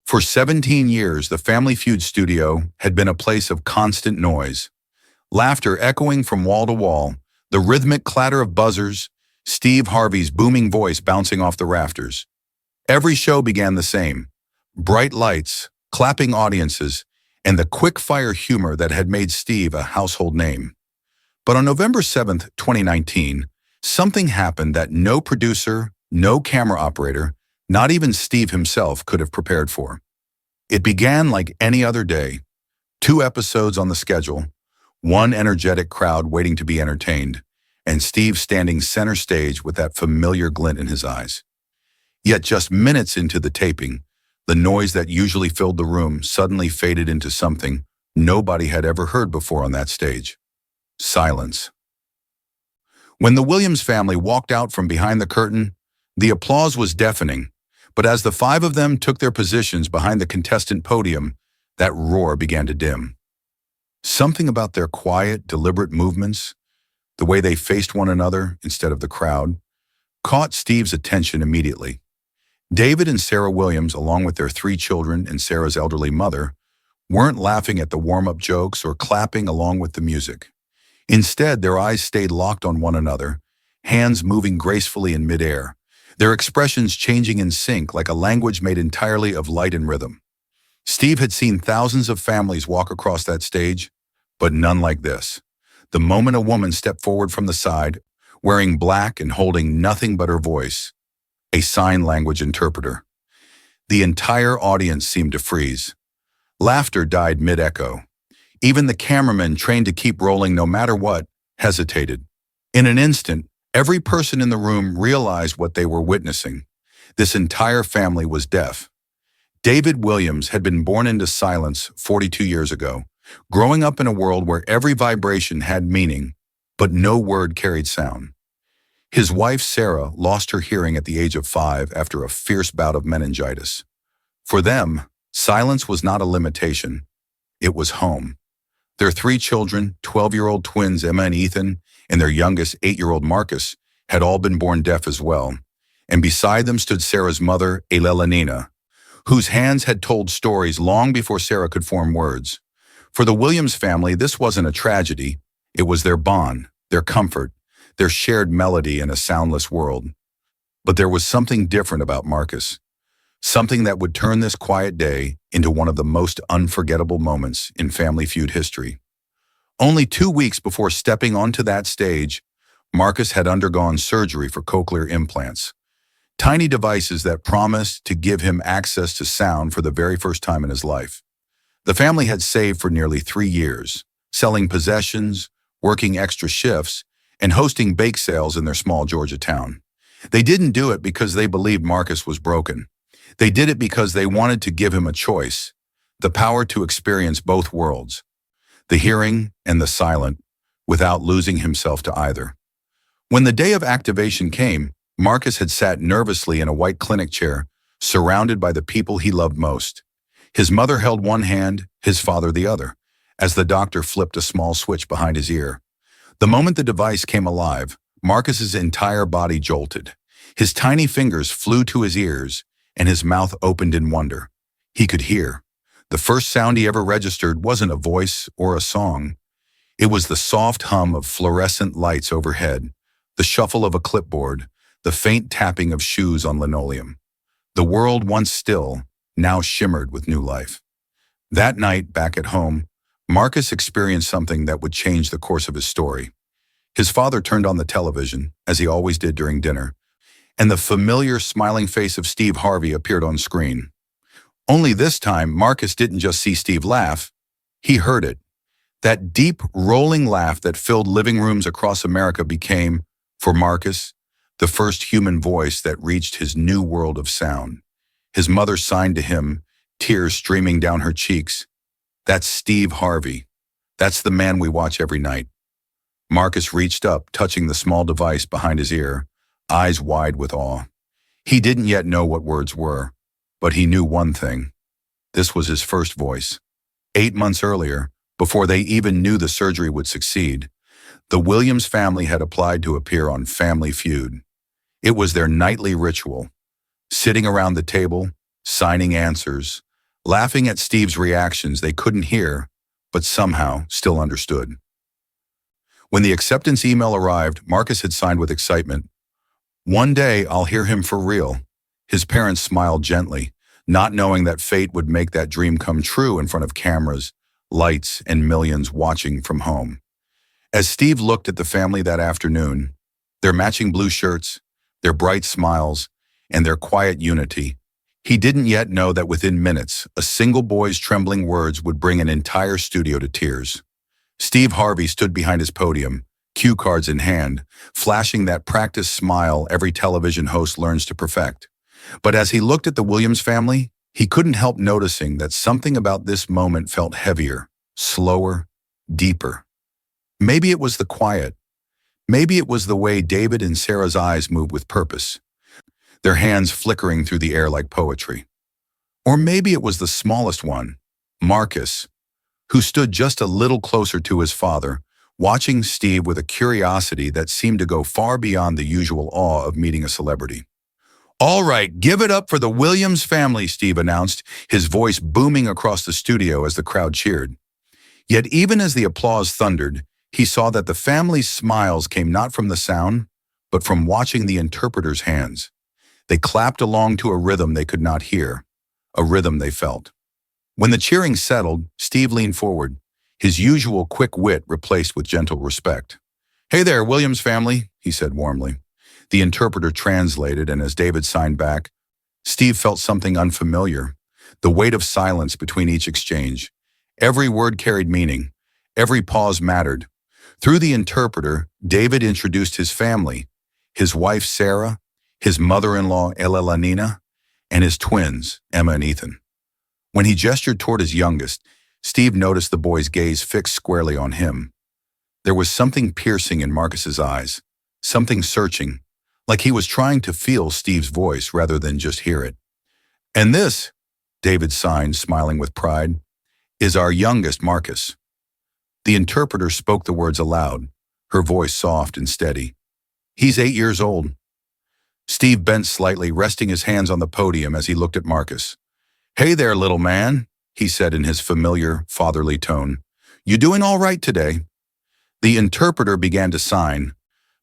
For 17 years, the Family Feud studio had been a place of constant noise. Laughter echoing from wall to wall, the rhythmic clatter of buzzers, Steve Harvey's booming voice bouncing off the rafters. Every show began the same. Bright lights, clapping audiences, and the quick-fire humor that had made Steve a household name. But on November 7th, 2019, something happened that no producer, no camera operator, not even Steve himself could have prepared for. It began like any other day. 2 episodes on the schedule, one energetic crowd waiting to be entertained, and Steve standing center stage with that familiar glint in his eyes. Yet just minutes into the taping, the noise that usually filled the room suddenly faded into something nobody had ever heard before on that stage. Silence. When the Williams family walked out from behind the curtain, the applause was deafening, but as the 5 of them took their positions behind the contestant podium, that roar began to dim. Something about their quiet, deliberate movements, the way they faced one another instead of the crowd, caught Steve's attention immediately. David and Sarah Williams, along with their 3 children and Sarah's elderly mother, weren't laughing at the warm-up jokes or clapping along with the music. Instead, their eyes stayed locked on one another, hands moving gracefully in midair, their expressions changing in sync like a language made entirely of light and rhythm. Steve had seen thousands of families walk across that stage, but none like this. The moment a woman stepped forward from the side, wearing black and holding nothing but her voice, a sign language interpreter. The entire audience seemed to freeze. Laughter died mid-echo. Even the cameramen, trained to keep rolling no matter what, hesitated. In an instant, every person in the room realized what they were witnessing. This entire family was deaf. David Williams had been born into silence 42 years ago, growing up in a world where every vibration had meaning, but no word carried sound. His wife, Sarah, lost her hearing at the age of 5 after a fierce bout of meningitis. For them, silence was not a limitation. It was home. Their 3 children, 12-year-old twins Emma and Ethan, and their youngest 8-year-old Marcus, had all been born deaf as well. And beside them stood Sarah's mother, Elena, whose hands had told stories long before Sarah could form words. For the Williams family, this wasn't a tragedy. It was their bond, their comfort, their shared melody in a soundless world. But there was something different about Marcus, something that would turn this quiet day into one of the most unforgettable moments in Family Feud history. Only 2 weeks before stepping onto that stage, Marcus had undergone surgery for cochlear implants, tiny devices that promised to give him access to sound for the very first time in his life. The family had saved for nearly 3 years, selling possessions, working extra shifts, and hosting bake sales in their small Georgia town. They didn't do it because they believed Marcus was broken. They did it because they wanted to give him a choice, the power to experience both worlds, the hearing and the silent, without losing himself to either. When the day of activation came, Marcus had sat nervously in a white clinic chair, surrounded by the people he loved most. His mother held one hand, his father the other, as the doctor flipped a small switch behind his ear. The moment the device came alive, Marcus's entire body jolted. His tiny fingers flew to his ears, and his mouth opened in wonder. He could hear. The first sound he ever registered wasn't a voice or a song. It was the soft hum of fluorescent lights overhead, the shuffle of a clipboard, the faint tapping of shoes on linoleum. The world, once still, now shimmered with new life. That night, back at home, Marcus experienced something that would change the course of his story. His father turned on the television, as he always did during dinner, and the familiar smiling face of Steve Harvey appeared on screen. Only this time, Marcus didn't just see Steve laugh, he heard it. That deep, rolling laugh that filled living rooms across America became, for Marcus, the first human voice that reached his new world of sound. His mother signed to him, tears streaming down her cheeks. "That's Steve Harvey. That's the man we watch every night." Marcus reached up, touching the small device behind his ear, eyes wide with awe. He didn't yet know what words were, but he knew one thing. This was his first voice. 8 months earlier, before they even knew the surgery would succeed, the Williams family had applied to appear on Family Feud. It was their nightly ritual, sitting around the table, signing answers, laughing at Steve's reactions they couldn't hear, but somehow still understood. When the acceptance email arrived, Marcus had signed with excitement. One day I'll hear him for real. His parents smiled gently, not knowing that fate would make that dream come true in front of cameras, lights, and millions watching from home. As Steve looked at the family that afternoon, their matching blue shirts, their bright smiles, and their quiet unity, he didn't yet know that within minutes, a single boy's trembling words would bring an entire studio to tears. Steve Harvey stood behind his podium, cue cards in hand, flashing that practiced smile every television host learns to perfect. But as he looked at the Williams family, he couldn't help noticing that something about this moment felt heavier, slower, deeper. Maybe it was the quiet. Maybe it was the way David and Sarah's eyes moved with purpose, their hands flickering through the air like poetry. Or maybe it was the smallest one, Marcus, who stood just a little closer to his father, watching Steve with a curiosity that seemed to go far beyond the usual awe of meeting a celebrity. "All right, give it up for the Williams family," Steve announced, his voice booming across the studio as the crowd cheered. Yet even as the applause thundered, he saw that the family's smiles came not from the sound, but from watching the interpreter's hands. They clapped along to a rhythm they could not hear, a rhythm they felt. When the cheering settled, Steve leaned forward, his usual quick wit replaced with gentle respect. "Hey there, Williams family," he said warmly. The interpreter translated, and as David signed back, Steve felt something unfamiliar, the weight of silence between each exchange. Every word carried meaning. Every pause mattered. Through the interpreter, David introduced his family, his wife Sarah, his mother-in-law Elanina, and his twins, Emma and Ethan. When he gestured toward his youngest, Steve noticed the boy's gaze fixed squarely on him. There was something piercing in Marcus's eyes, something searching, like he was trying to feel Steve's voice rather than just hear it. "And this," David signed, smiling with pride, "is our youngest Marcus." The interpreter spoke the words aloud, her voice soft and steady. "He's 8 years old." Steve bent slightly, resting his hands on the podium as he looked at Marcus. "Hey there, little man," he said in his familiar, fatherly tone. "You doing all right today?" The interpreter began to sign,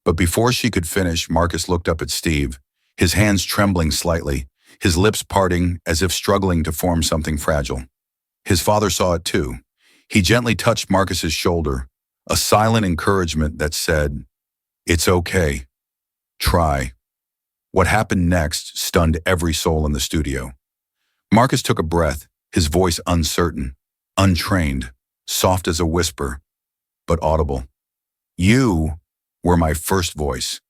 but before she could finish, Marcus looked up at Steve, his hands trembling slightly, his lips parting as if struggling to form something fragile. His father saw it too. He gently touched Marcus's shoulder, a silent encouragement that said, "It's okay. Try." What happened next stunned every soul in the studio. Marcus took a breath, his voice uncertain, untrained, soft as a whisper, but audible. "You were my first voice."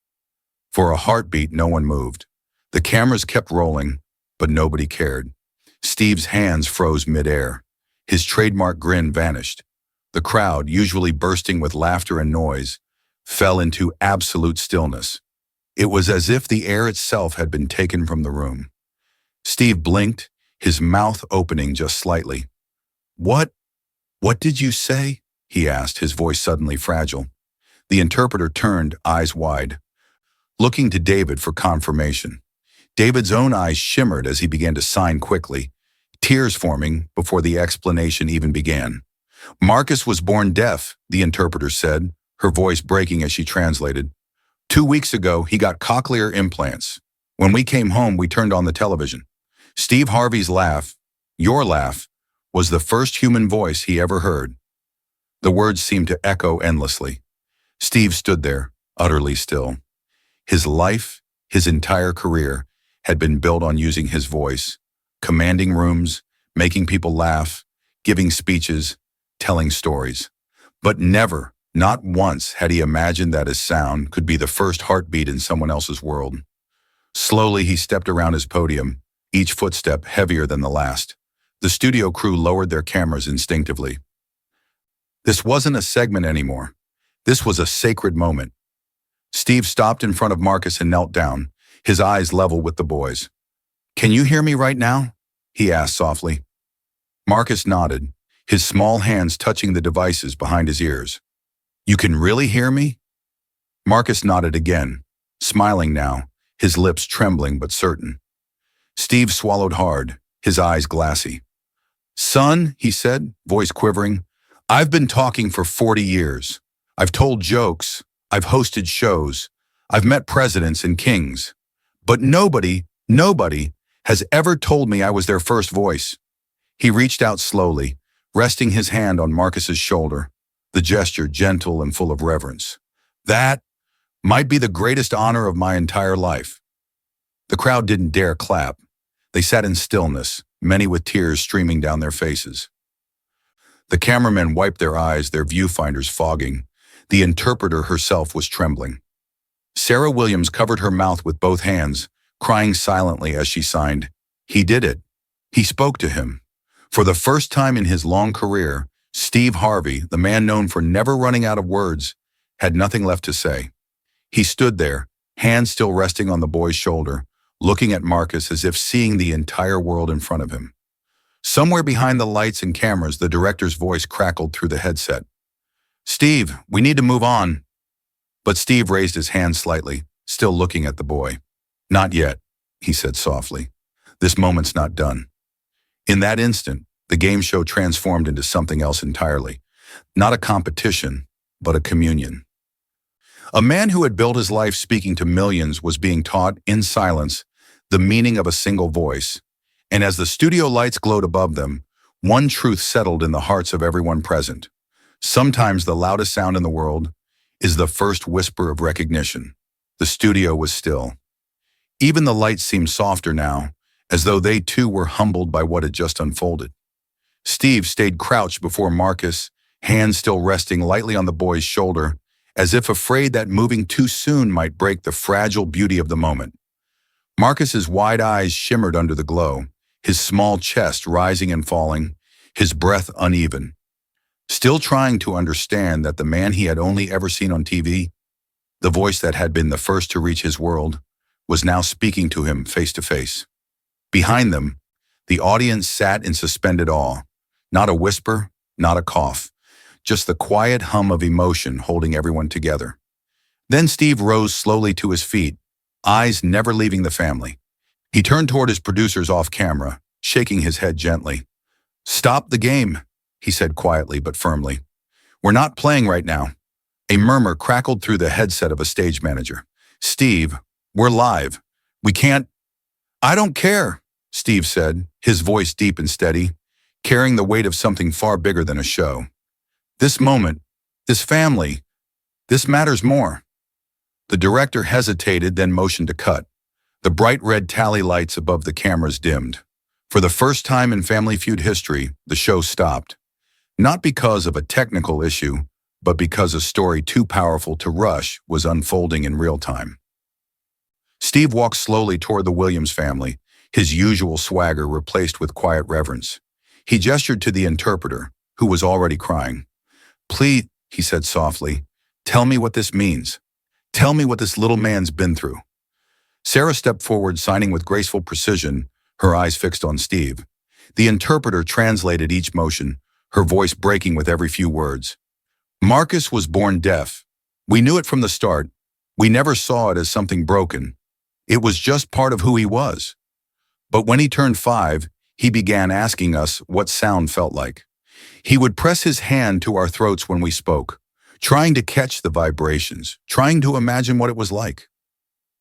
For a heartbeat, no one moved. The cameras kept rolling, but nobody cared. Steve's hands froze midair. His trademark grin vanished. The crowd, usually bursting with laughter and noise, fell into absolute stillness. It was as if the air itself had been taken from the room. Steve blinked, his mouth opening just slightly. What did you say?" he asked, his voice suddenly fragile. The interpreter turned, eyes wide, looking to David for confirmation. David's own eyes shimmered as he began to sign quickly, tears forming before the explanation even began. "Marcus was born deaf," the interpreter said, her voice breaking as she translated. "2 weeks ago, he got cochlear implants. When we came home, we turned on the television. Steve Harvey's laugh, your laugh, was the first human voice he ever heard." The words seemed to echo endlessly. Steve stood there, utterly still. His life, his entire career, had been built on using his voice, commanding rooms, making people laugh, giving speeches, telling stories. But never, not once, had he imagined that his sound could be the first heartbeat in someone else's world. Slowly, he stepped around his podium, each footstep heavier than the last. The studio crew lowered their cameras instinctively. This wasn't a segment anymore. This was a sacred moment. Steve stopped in front of Marcus and knelt down, his eyes level with the boys. "Can you hear me right now?" he asked softly. Marcus nodded, his small hands touching the devices behind his ears. "You can really hear me?" Marcus nodded again, smiling now, his lips trembling but certain. Steve swallowed hard, his eyes glassy. Son, he said, voice quivering, I've been talking for 40 years. I've told jokes. I've hosted shows. I've met presidents and kings. But nobody has ever told me I was their first voice. He reached out slowly, resting his hand on Marcus's shoulder, the gesture gentle and full of reverence. That might be the greatest honor of my entire life. The crowd didn't dare clap. They sat in stillness, many with tears streaming down their faces. The cameramen wiped their eyes, their viewfinders fogging. The interpreter herself was trembling. Sarah Williams covered her mouth with both hands, crying silently as she signed. He did it. He spoke to him. For the first time in his long career, Steve Harvey, the man known for never running out of words, had nothing left to say. He stood there, hands still resting on the boy's shoulder, looking at Marcus as if seeing the entire world in front of him. Somewhere behind the lights and cameras, the director's voice crackled through the headset. Steve, we need to move on. But Steve raised his hand slightly, still looking at the boy. Not yet, he said softly. This moment's not done. In that instant, the game show transformed into something else entirely. Not a competition, but a communion. A man who had built his life speaking to millions was being taught, in silence, the meaning of a single voice. And as the studio lights glowed above them, one truth settled in the hearts of everyone present. Sometimes the loudest sound in the world is the first whisper of recognition. The studio was still. Even the lights seemed softer now, as though they too were humbled by what had just unfolded. Steve stayed crouched before Marcus, hands still resting lightly on the boy's shoulder, as if afraid that moving too soon might break the fragile beauty of the moment. Marcus's wide eyes shimmered under the glow, his small chest rising and falling, his breath uneven. Still trying to understand that the man he had only ever seen on TV, the voice that had been the first to reach his world, was now speaking to him face to face. Behind them, the audience sat in suspended awe. Not a whisper, not a cough, just the quiet hum of emotion holding everyone together. Then Steve rose slowly to his feet, eyes never leaving the family. He turned toward his producers off camera, shaking his head gently. Stop the game, he said quietly but firmly. We're not playing right now. A murmur crackled through the headset of a stage manager. Steve, we're live. We can't. I don't care, Steve said, his voice deep and steady, carrying the weight of something far bigger than a show. This moment, this family, this matters more. The director hesitated, then motioned to cut. The bright red tally lights above the cameras dimmed. For the first time in Family Feud history, the show stopped. Not because of a technical issue, but because a story too powerful to rush was unfolding in real time. Steve walked slowly toward the Williams family, his usual swagger replaced with quiet reverence. He gestured to the interpreter, who was already crying. Please, he said softly, tell me what this means. Tell me what this little man's been through. Sarah stepped forward, signing with graceful precision, her eyes fixed on Steve. The interpreter translated each motion, her voice breaking with every few words. Marcus was born deaf. We knew it from the start. We never saw it as something broken. It was just part of who he was. But when he turned 5, he began asking us what sound felt like. He would press his hand to our throats when we spoke, trying to catch the vibrations, trying to imagine what it was like.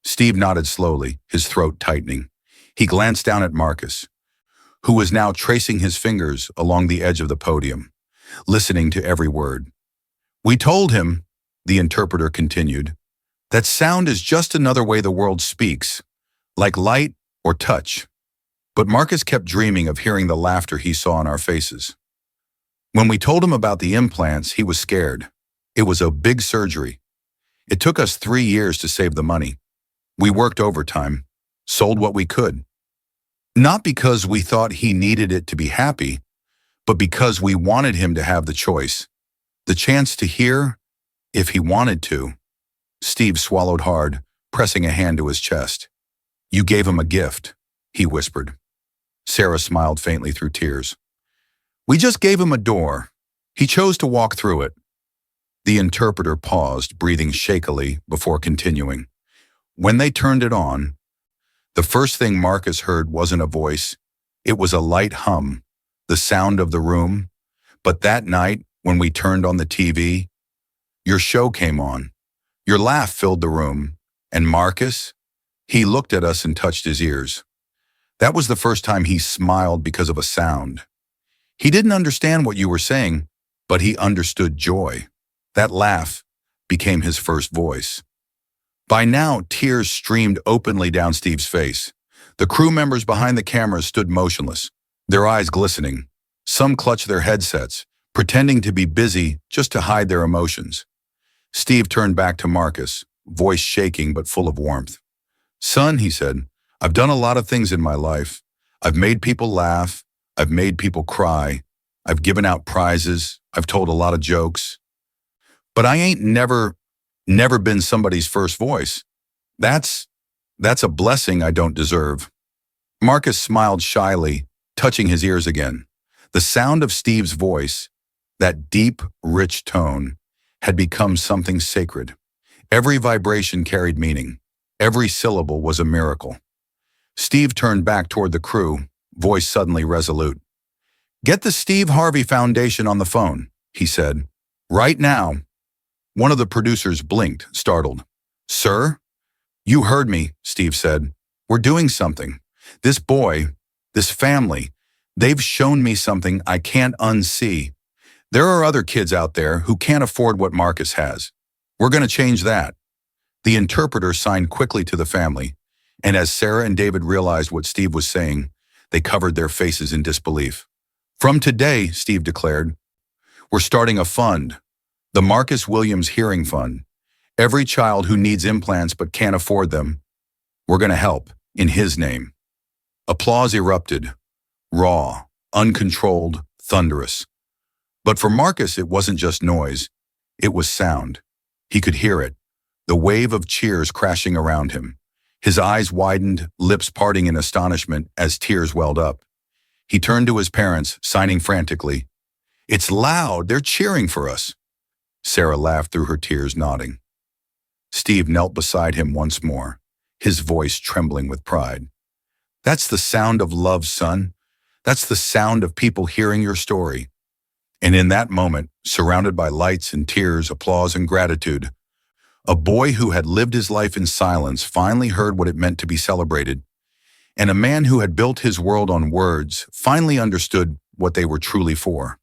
Steve nodded slowly, his throat tightening. He glanced down at Marcus, who was now tracing his fingers along the edge of the podium, listening to every word. We told him, the interpreter continued, that sound is just another way the world speaks, like light or touch. But Marcus kept dreaming of hearing the laughter he saw on our faces. When we told him about the implants, he was scared. It was a big surgery. It took us 3 years to save the money. We worked overtime, sold what we could. Not because we thought he needed it to be happy, but because we wanted him to have the choice, the chance to hear if he wanted to. Steve swallowed hard, pressing a hand to his chest. You gave him a gift, he whispered. Sarah smiled faintly through tears. We just gave him a door. He chose to walk through it. The interpreter paused, breathing shakily, before continuing. When they turned it on, the first thing Marcus heard wasn't a voice. It was a light hum, the sound of the room. But that night, when we turned on the TV, your show came on. Your laugh filled the room. And Marcus? He looked at us and touched his ears. That was the first time he smiled because of a sound. He didn't understand what you were saying, but he understood joy. That laugh became his first voice. By now, tears streamed openly down Steve's face. The crew members behind the cameras stood motionless, their eyes glistening. Some clutched their headsets, pretending to be busy just to hide their emotions. Steve turned back to Marcus, voice shaking but full of warmth. "Son," he said, "I've done a lot of things in my life. I've made people laugh. I've made people cry. I've given out prizes. I've told a lot of jokes. But I ain't never been somebody's first voice. That's a blessing I don't deserve." Marcus smiled shyly, touching his ears again. The sound of Steve's voice, that deep, rich tone, had become something sacred. Every vibration carried meaning. Every syllable was a miracle. Steve turned back toward the crew, voice suddenly resolute. "Get the Steve Harvey Foundation on the phone," he said. "Right now." One of the producers blinked, startled. "Sir?" "You heard me," Steve said. "We're doing something. This boy, this family, they've shown me something I can't unsee. There are other kids out there who can't afford what Marcus has. We're going to change that." The interpreter signed quickly to the family, and as Sarah and David realized what Steve was saying, they covered their faces in disbelief. "From today," Steve declared, "we're starting a fund, the Marcus Williams Hearing Fund. Every child who needs implants but can't afford them, we're going to help, in his name." Applause erupted, raw, uncontrolled, thunderous. But for Marcus, it wasn't just noise. It was sound. He could hear it, the wave of cheers crashing around him. His eyes widened, lips parting in astonishment as tears welled up. He turned to his parents, signing frantically. "It's loud, they're cheering for us." Sarah laughed through her tears, nodding. Steve knelt beside him once more, his voice trembling with pride. "That's the sound of love, son. That's the sound of people hearing your story." And in that moment, surrounded by lights and tears, applause and gratitude, a boy who had lived his life in silence finally heard what it meant to be celebrated. And a man who had built his world on words finally understood what they were truly for.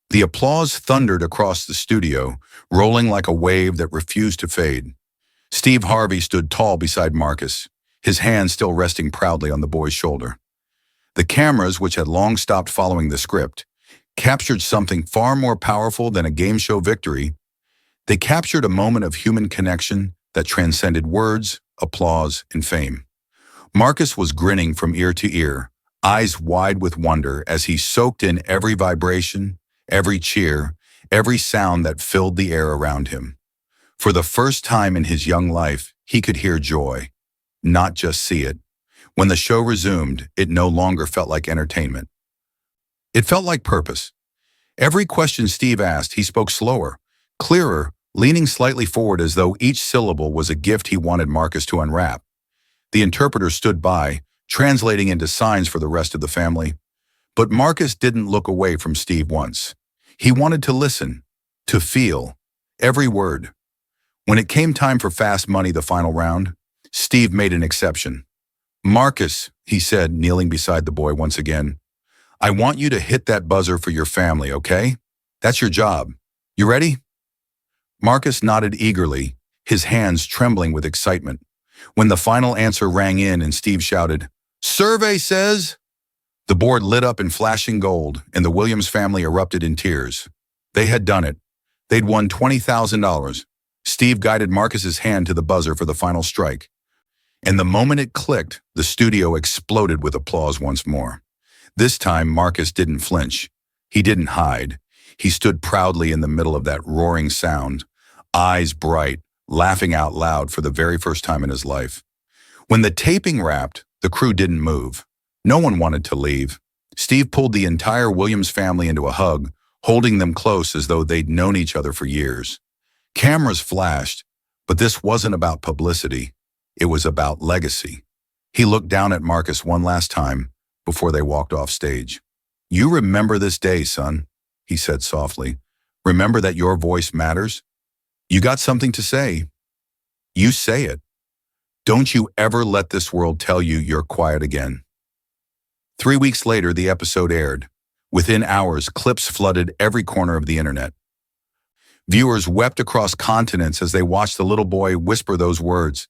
The applause thundered across the studio, rolling like a wave that refused to fade. Steve Harvey stood tall beside Marcus, his hand still resting proudly on the boy's shoulder. The cameras, which had long stopped following the script, captured something far more powerful than a game show victory. They captured a moment of human connection that transcended words, applause, and fame. Marcus was grinning from ear to ear, eyes wide with wonder as he soaked in every vibration, every cheer, every sound that filled the air around him. For the first time in his young life, he could hear joy, not just see it. When the show resumed, it no longer felt like entertainment. It felt like purpose. Every question Steve asked, he spoke slower, clearer, leaning slightly forward as though each syllable was a gift he wanted Marcus to unwrap. The interpreter stood by, translating into signs for the rest of the family. But Marcus didn't look away from Steve once. He wanted to listen, to feel, every word. When it came time for Fast Money, the final round, Steve made an exception. "Marcus," he said, kneeling beside the boy once again, "I want you to hit that buzzer for your family, okay? That's your job. You ready?" Marcus nodded eagerly, his hands trembling with excitement. When the final answer rang in and Steve shouted, "Survey says," the board lit up in flashing gold and the Williams family erupted in tears. They had done it. They'd won $20,000. Steve guided Marcus's hand to the buzzer for the final strike. And the moment it clicked, the studio exploded with applause once more. This time, Marcus didn't flinch. He didn't hide. He stood proudly in the middle of that roaring sound, eyes bright, laughing out loud for the very first time in his life. When the taping wrapped, the crew didn't move. No one wanted to leave. Steve pulled the entire Williams family into a hug, holding them close as though they'd known each other for years. Cameras flashed, but this wasn't about publicity. It was about legacy. He looked down at Marcus one last time before they walked off stage. You remember this day, son, he said softly. Remember that your voice matters? You got something to say. You say it. Don't you ever let this world tell you you're quiet again. 3 weeks later, the episode aired. Within hours, clips flooded every corner of the internet. Viewers wept across continents as they watched the little boy whisper those words.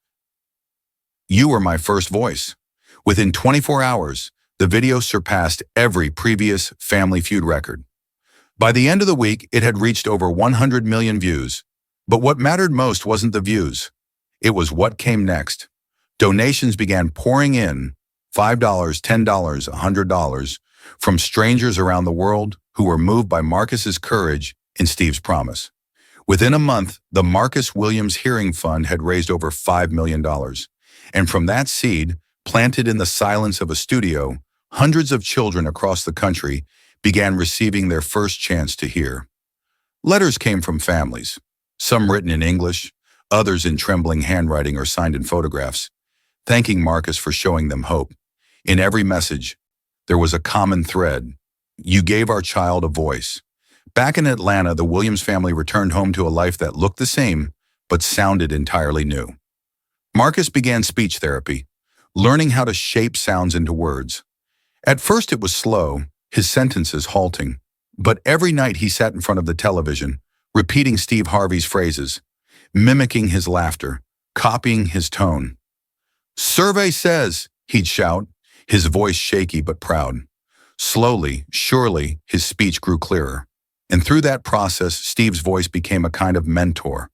You were my first voice. Within 24 hours, the video surpassed every previous Family Feud record. By the end of the week, it had reached over 100 million views. But what mattered most wasn't the views. It was what came next. Donations began pouring in, $5, $10, $100, from strangers around the world who were moved by Marcus's courage and Steve's promise. Within a month, the Marcus Williams Hearing Fund had raised over $5 million. And from that seed, planted in the silence of a studio, hundreds of children across the country began receiving their first chance to hear. Letters came from families, some written in English, others in trembling handwriting or signed in photographs, thanking Marcus for showing them hope. In every message, there was a common thread. You gave our child a voice. Back in Atlanta, the Williams family returned home to a life that looked the same, but sounded entirely new. Marcus began speech therapy, learning how to shape sounds into words. At first it was slow, his sentences halting, but every night he sat in front of the television, repeating Steve Harvey's phrases, mimicking his laughter, copying his tone. Survey says, he'd shout, his voice shaky but proud. Slowly, surely, his speech grew clearer. And through that process, Steve's voice became a kind of mentor.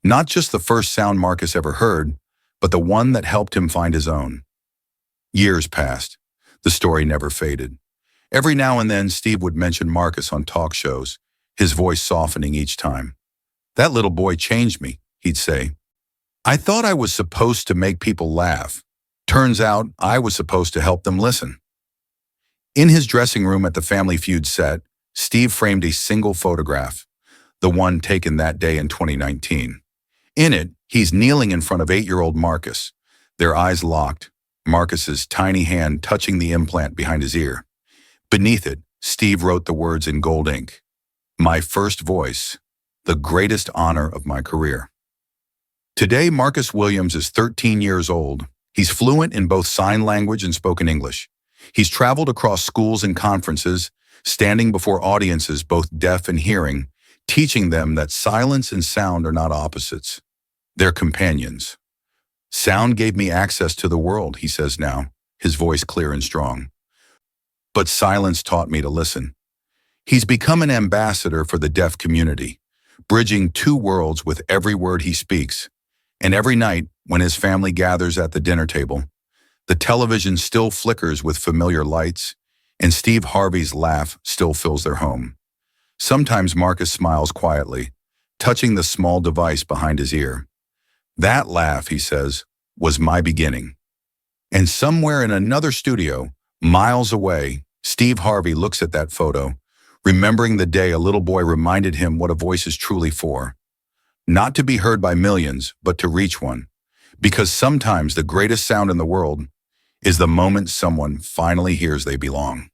Not just the first sound Marcus ever heard, but the one that helped him find his own. Years passed. The story never faded. Every now and then, Steve would mention Marcus on talk shows, his voice softening each time. That little boy changed me, he'd say. I thought I was supposed to make people laugh. Turns out I was supposed to help them listen. In his dressing room at the Family Feud set, Steve framed a single photograph, the one taken that day in 2019. In it, he's kneeling in front of 8-year-old Marcus, their eyes locked, Marcus's tiny hand touching the implant behind his ear. Beneath it, Steve wrote the words in gold ink. My first voice, the greatest honor of my career. Today, Marcus Williams is 13 years old. He's fluent in both sign language and spoken English. He's traveled across schools and conferences, standing before audiences both deaf and hearing, teaching them that silence and sound are not opposites. They're companions. Sound gave me access to the world, he says now, his voice clear and strong. But silence taught me to listen. He's become an ambassador for the deaf community, bridging two worlds with every word he speaks. And every night, when his family gathers at the dinner table, the television still flickers with familiar lights, and Steve Harvey's laugh still fills their home. Sometimes Marcus smiles quietly, touching the small device behind his ear. That laugh, he says, was my beginning. And somewhere in another studio, miles away, Steve Harvey looks at that photo, remembering the day a little boy reminded him what a voice is truly for. Not to be heard by millions, but to reach one. Because sometimes the greatest sound in the world is the moment someone finally hears they belong.